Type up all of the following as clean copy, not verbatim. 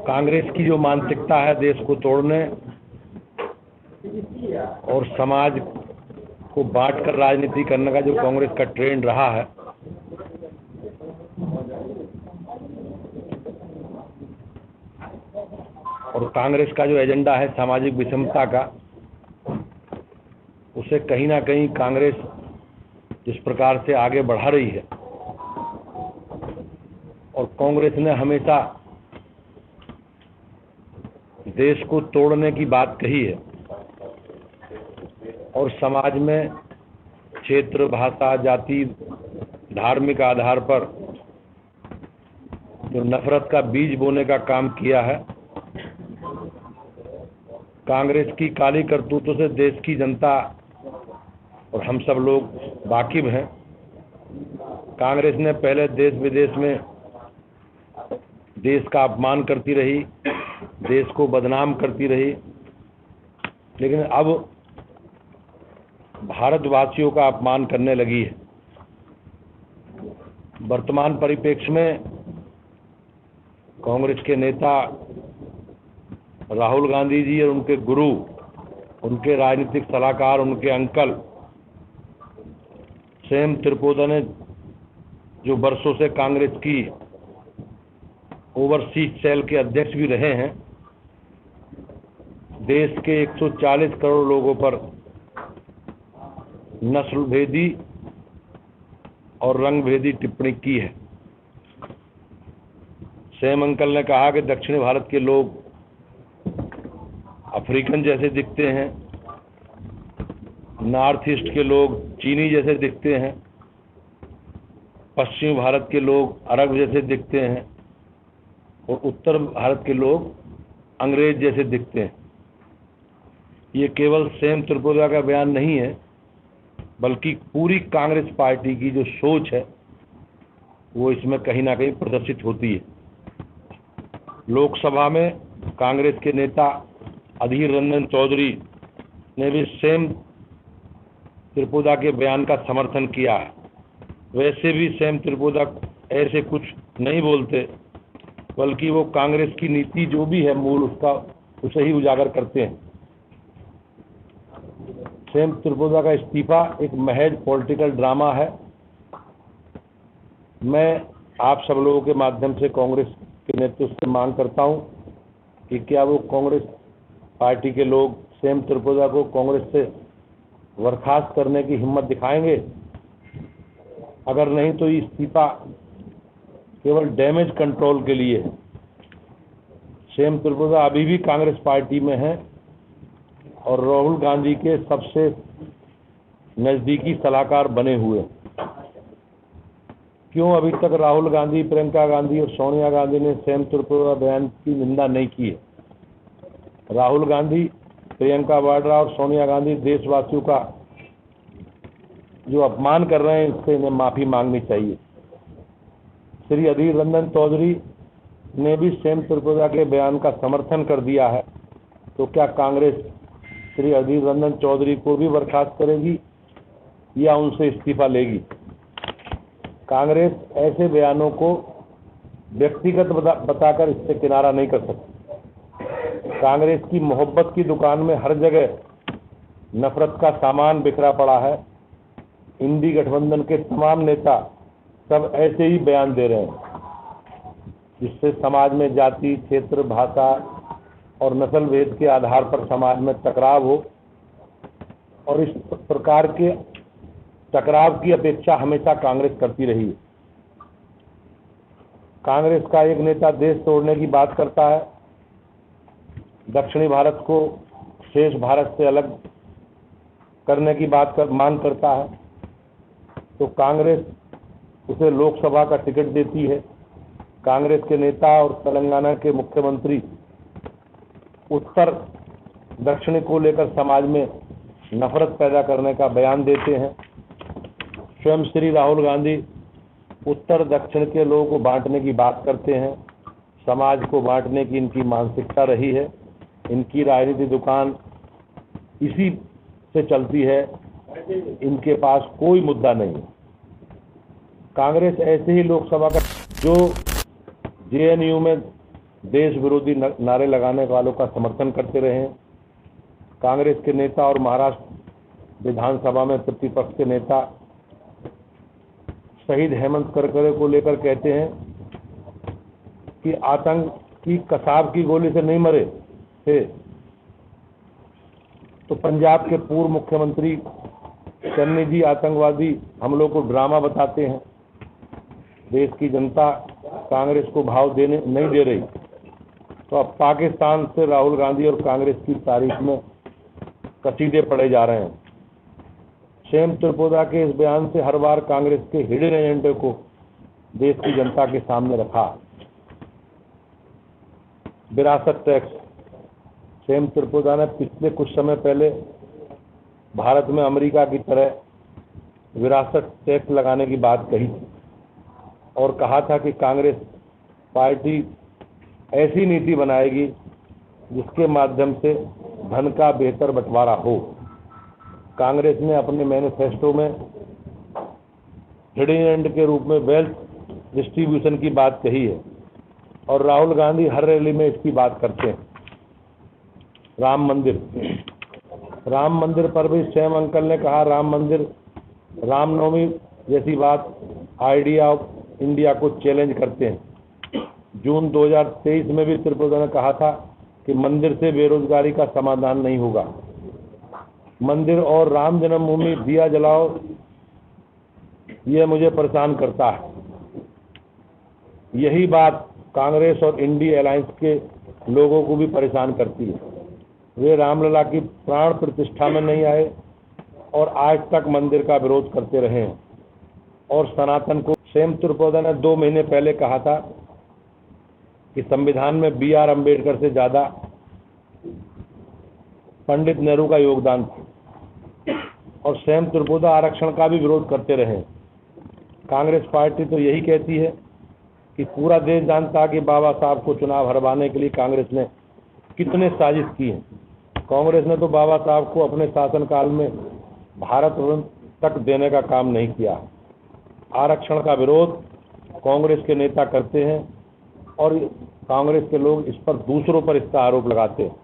कांग्रेस की जो मानसिकता है देश को तोड़ने और समाज को बांटकर राजनीति करने का जो कांग्रेस का ट्रेंड रहा है, और कांग्रेस का जो एजेंडा है सामाजिक विषमता का, उसे कहीं ना कहीं कांग्रेस जिस प्रकार से आगे बढ़ा रही है, और कांग्रेस ने हमेशा देश को तोड़ने की बात कही है और समाज में क्षेत्र, भाषा, जाति, धार्मिक आधार पर जो नफरत का बीज बोने का काम किया है। कांग्रेस की काली करतूतों से देश की जनता और हम सब लोग वाकिफ हैं। कांग्रेस ने पहले देश विदेश में देश का अपमान करती रही, देश को बदनाम करती रही, लेकिन अब भारतवासियों का अपमान करने लगी है। वर्तमान परिप्रेक्ष्य में कांग्रेस के नेता राहुल गांधी जी और उनके गुरु, उनके राजनीतिक सलाहकार, उनके अंकल सेम त्रिपुरा ने जो वर्षों से कांग्रेस की ओवरसीज सेल के अध्यक्ष भी रहे हैं, देश के 140 करोड़ लोगों पर नस्लभेदी और रंगभेदी टिप्पणी की है। सेम अंकल ने कहा कि दक्षिणी भारत के लोग अफ्रीकन जैसे दिखते हैं, नॉर्थ ईस्ट के लोग चीनी जैसे दिखते हैं, पश्चिमी भारत के लोग अरब जैसे दिखते हैं और उत्तर भारत के लोग अंग्रेज जैसे दिखते हैं। ये केवल सेम त्रिपुरा का बयान नहीं है, बल्कि पूरी कांग्रेस पार्टी की जो सोच है वो इसमें कहीं ना कहीं प्रदर्शित होती है। लोकसभा में कांग्रेस के नेता अधीर रंजन चौधरी ने भी सेम त्रिपुरा के बयान का समर्थन किया है। वैसे भी सेम त्रिपुरा ऐसे कुछ नहीं बोलते, बल्कि वो कांग्रेस की नीति जो भी है मूल उसका उसे ही उजागर करते हैं। सेम त्रिपुरा का इस्तीफा एक महज पॉलिटिकल ड्रामा है। मैं आप सब लोगों के माध्यम से कांग्रेस के नेतृत्व से मांग करता हूं कि क्या वो कांग्रेस पार्टी के लोग सेम त्रिपुरा को कांग्रेस से बर्खास्त करने की हिम्मत दिखाएंगे। अगर नहीं तो इस्तीफा केवल डैमेज कंट्रोल के लिए। सेम त्रिपुरा अभी भी कांग्रेस पार्टी में है और राहुल गांधी के सबसे नज़दीकी सलाहकार बने हुए। क्यों अभी तक राहुल गांधी, प्रियंका गांधी और सोनिया गांधी ने सेम त्रिपुरा बयान की निंदा नहीं की है? राहुल गांधी, प्रियंका वाड्रा और सोनिया गांधी देशवासियों का जो अपमान कर रहे हैं, इससे इन्हें माफ़ी मांगनी चाहिए। श्री अधीर रंजन चौधरी ने भी सेम त्रिपुरा के बयान का समर्थन कर दिया है, तो क्या कांग्रेस श्री अधीर रंजन चौधरी को भी बर्खास्त करेगी या उनसे इस्तीफा लेगी? कांग्रेस ऐसे बयानों को व्यक्तिगत बताकर इससे किनारा नहीं कर सकती। कांग्रेस की मोहब्बत की दुकान में हर जगह नफरत का सामान बिखरा पड़ा है। इंडी गठबंधन के तमाम नेता सब ऐसे ही बयान दे रहे हैं, जिससे समाज में जाति, क्षेत्र, भाषा और नस्ल भेद के आधार पर समाज में टकराव हो, और इस प्रकार के टकराव की अपेक्षा हमेशा कांग्रेस करती रही है। कांग्रेस का एक नेता देश तोड़ने की बात करता है, दक्षिणी भारत को शेष भारत से अलग करने की मांग करता है, तो कांग्रेस उसे लोकसभा का टिकट देती है। कांग्रेस के नेता और तेलंगाना के मुख्यमंत्री उत्तर दक्षिण को लेकर समाज में नफरत पैदा करने का बयान देते हैं। स्वयं श्री राहुल गांधी उत्तर दक्षिण के लोगों को बांटने की बात करते हैं। समाज को बांटने की इनकी मानसिकता रही है। इनकी राजनीति दुकान इसी से चलती है। इनके पास कोई मुद्दा नहीं। कांग्रेस ऐसे ही लोकसभा का जो जेएनयू में देश विरोधी नारे लगाने वालों का समर्थन करते रहे हैं। कांग्रेस के नेता और महाराष्ट्र विधानसभा में प्रतिपक्ष के नेता शहीद हेमंत करकरे को लेकर कहते हैं कि आतंक की कसाब की गोली से नहीं मरे थे, तो पंजाब के पूर्व मुख्यमंत्री चन्नी जी आतंकवादी हमलों को ड्रामा बताते हैं। देश की जनता कांग्रेस को भाव नहीं दे रही, तो अब पाकिस्तान से राहुल गांधी और कांग्रेस की तारीफ में कसीदे पड़े जा रहे हैं। सेम त्रिपुरा के इस बयान से हर बार कांग्रेस के हिडन एजेंडे को देश की जनता के सामने रखा। विरासत टैक्स, सेम त्रिपुरा ने पिछले कुछ समय पहले भारत में अमेरिका की तरह विरासत टैक्स लगाने की बात कही थी और कहा था कि कांग्रेस पार्टी ऐसी नीति बनाएगी जिसके माध्यम से धन का बेहतर बंटवारा हो। कांग्रेस ने अपने मैनिफेस्टो में हिडन एजेंडे के रूप में वेल्थ डिस्ट्रीब्यूशन की बात कही है और राहुल गांधी हर रैली में इसकी बात करते हैं। राम मंदिर पर भी सैम अंकल ने कहा राम मंदिर, रामनवमी जैसी बात आइडिया ऑफ इंडिया को चैलेंज करते हैं। जून 2023 में भी त्रिपुरा ने कहा था कि मंदिर से बेरोजगारी का समाधान नहीं होगा। मंदिर और राम जन्मभूमि दिया जलाओ, यह मुझे परेशान करता है। यही बात कांग्रेस और इंडिया अलायंस के लोगों को भी परेशान करती है। वे रामलला की प्राण प्रतिष्ठा में नहीं आए और आज तक मंदिर का विरोध करते रहे हैं और सनातन को। सेम त्रिपुरा ने 2 महीने पहले कहा था कि संविधान में BR अम्बेडकर से ज़्यादा पंडित नेहरू का योगदान था और सेम त्रिपुरा आरक्षण का भी विरोध करते रहे। कांग्रेस पार्टी तो यही कहती है कि पूरा देश जानता कि बाबा साहब को चुनाव हरवाने के लिए कांग्रेस ने कितने साजिश की है। कांग्रेस ने तो बाबा साहब को अपने शासनकाल में भारत रत्न तक देने का काम नहीं किया। आरक्षण का विरोध कांग्रेस के नेता करते हैं और कांग्रेस के लोग इस पर दूसरों पर इसका आरोप लगाते हैं।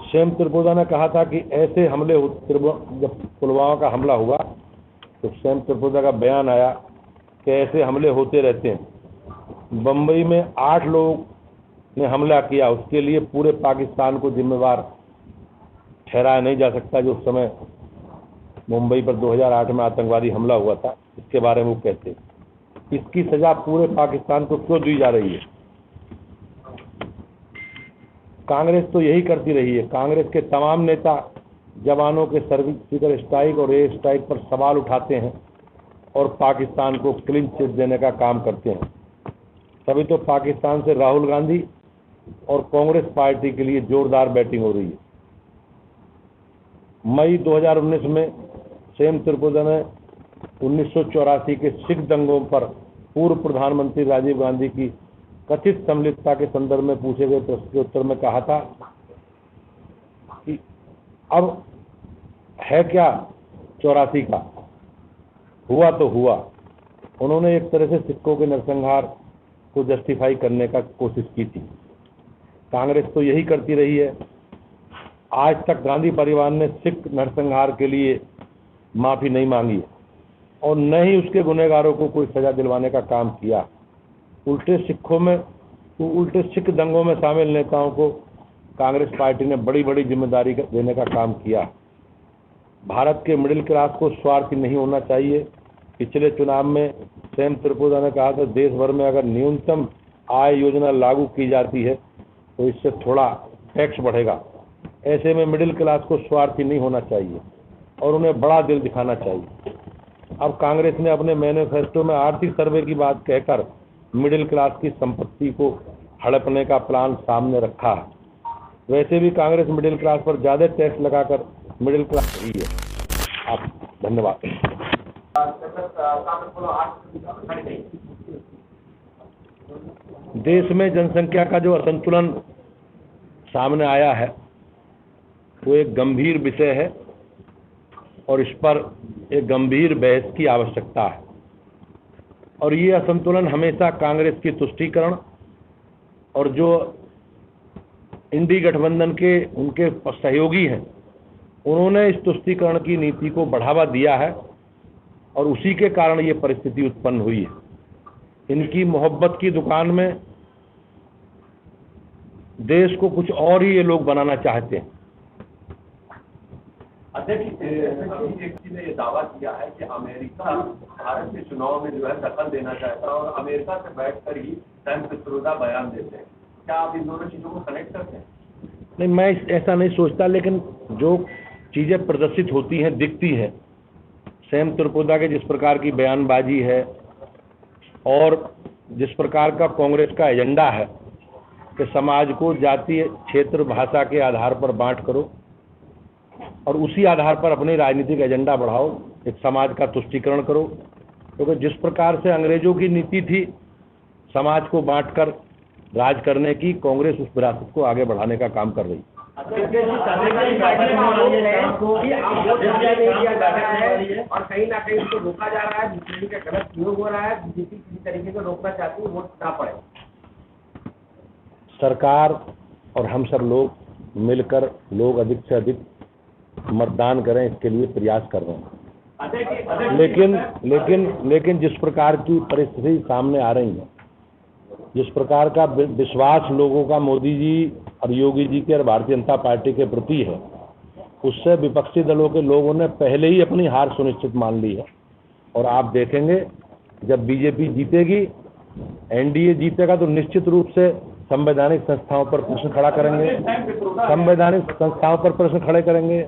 सेम त्रिपुरा ने कहा था कि ऐसे हमले, जब पुलवामा का हमला हुआ तो सेम त्रिपुरा का बयान आया कि ऐसे हमले होते रहते हैं। बम्बई में 8 लोगों ने हमला किया, उसके लिए पूरे पाकिस्तान को जिम्मेवार ठहराया नहीं जा सकता। जो उस समय मुंबई पर 2008 में आतंकवादी हमला हुआ था, इसके बारे में वो कहते हैं। इसकी सजा पूरे पाकिस्तान को क्यों दी जा रही है? कांग्रेस तो यही करती रही है। कांग्रेस के तमाम नेता जवानों के सर्जिकल स्ट्राइक और एयर स्ट्राइक पर सवाल उठाते हैं और पाकिस्तान को क्लीन चिट देने का काम करते हैं। तभी तो पाकिस्तान से राहुल गांधी और कांग्रेस पार्टी के लिए जोरदार बैटिंग हो रही है। मई 2019 में सेम त्रिपुरा ने 1984 के सिख दंगों पर पूर्व प्रधानमंत्री राजीव गांधी की कथित सम्मिलितता के संदर्भ में पूछे गए प्रश्न के उत्तर में कहा था कि अब है क्या 84 का, हुआ तो हुआ। उन्होंने एक तरह से सिखों के नरसंहार को जस्टिफाई करने का कोशिश की थी। कांग्रेस तो यही करती रही है। आज तक गांधी परिवार ने सिख नरसंहार के लिए माफी नहीं मांगी और न ही उसके गुनहगारों को कोई सजा दिलवाने का काम किया। उल्टे सिख दंगों में शामिल नेताओं को कांग्रेस पार्टी ने बड़ी बड़ी जिम्मेदारी देने का काम किया। भारत के मिडिल क्लास को स्वार्थी नहीं होना चाहिए। पिछले चुनाव में सेम त्रिपुरा ने कहा था देश भर में अगर न्यूनतम आय योजना लागू की जाती है तो इससे थोड़ा टैक्स बढ़ेगा। ऐसे में मिडिल क्लास को स्वार्थी नहीं होना चाहिए और उन्हें बड़ा दिल दिखाना चाहिए। अब कांग्रेस ने अपने मैनिफेस्टो में आर्थिक सर्वे की बात कहकर मिडिल क्लास की संपत्ति को हड़पने का प्लान सामने रखा है। वैसे भी कांग्रेस मिडिल क्लास पर ज़्यादा टैक्स लगाकर मिडिल क्लास रही है। आप धन्यवाद। देश में जनसंख्या का जो असंतुलन सामने आया है वो एक गंभीर विषय है और इस पर एक गंभीर बहस की आवश्यकता है। और ये असंतुलन हमेशा कांग्रेस की तुष्टीकरण और जो इंडी गठबंधन के उनके सहयोगी हैं, उन्होंने इस तुष्टीकरण की नीति को बढ़ावा दिया है और उसी के कारण ये परिस्थिति उत्पन्न हुई है। इनकी मोहब्बत की दुकान में देश को कुछ और ही ये लोग बनाना चाहते हैं। अध्यक्ष, बीजेपी ने ये दावा किया है कि अमेरिका भारत के चुनाव में जो है दखल देना चाहता है और अमेरिका से बैठकर ही सैम पित्रोदा बयान देते हैं। क्या आप इन दोनों चीजों को कनेक्ट करते हैं? नहीं, मैं ऐसा नहीं सोचता, लेकिन जो चीजें प्रदर्शित होती हैं, दिखती हैं, सैम पित्रोदा के जिस प्रकार की बयानबाजी है और जिस प्रकार का कांग्रेस का एजेंडा है कि समाज को जातीय, क्षेत्र, भाषा के आधार पर बांट करो और उसी आधार पर अपनी राजनीतिक एजेंडा बढ़ाओ, एक समाज का तुष्टीकरण करो, क्योंकि जिस प्रकार से अंग्रेजों की नीति थी समाज को बांटकर राज करने की, कांग्रेस उस विरासत को आगे बढ़ाने का काम कर रही है। और कहीं ना कहीं उसको रोका जा रहा है, बीजेपी का गलत प्रयोग हो रहा है, बीजेपी किसी तरीके से रोकना चाहती है, वोट ना पड़े। सरकार और हम सब लोग मिलकर लोग अधिक से अधिक मतदान करें, इसके लिए प्रयास कर रहे हैं। लेकिन जिस प्रकार की परिस्थिति सामने आ रही है, जिस प्रकार का विश्वास लोगों का मोदी जी और योगी जी के और भारतीय जनता पार्टी के प्रति है, उससे विपक्षी दलों के लोगों ने पहले ही अपनी हार सुनिश्चित मान ली है। और आप देखेंगे जब बीजेपी जीतेगी, एनडीए जीतेगा, तो निश्चित रूप से संवैधानिक संस्थाओं पर प्रश्न खड़ा करेंगे, संवैधानिक संस्थाओं पर प्रश्न खड़े करेंगे,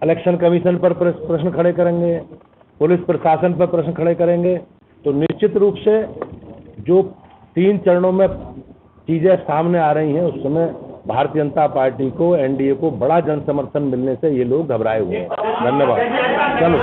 इलेक्शन कमीशन पर प्रश्न खड़े करेंगे, पुलिस प्रशासन पर प्रश्न खड़े करेंगे। तो निश्चित रूप से जो 3 चरणों में चीजें सामने आ रही हैं, उस समय भारतीय जनता पार्टी को, एनडीए को बड़ा जन समर्थन मिलने से ये लोग घबराए हुए हैं। धन्यवाद। चलो।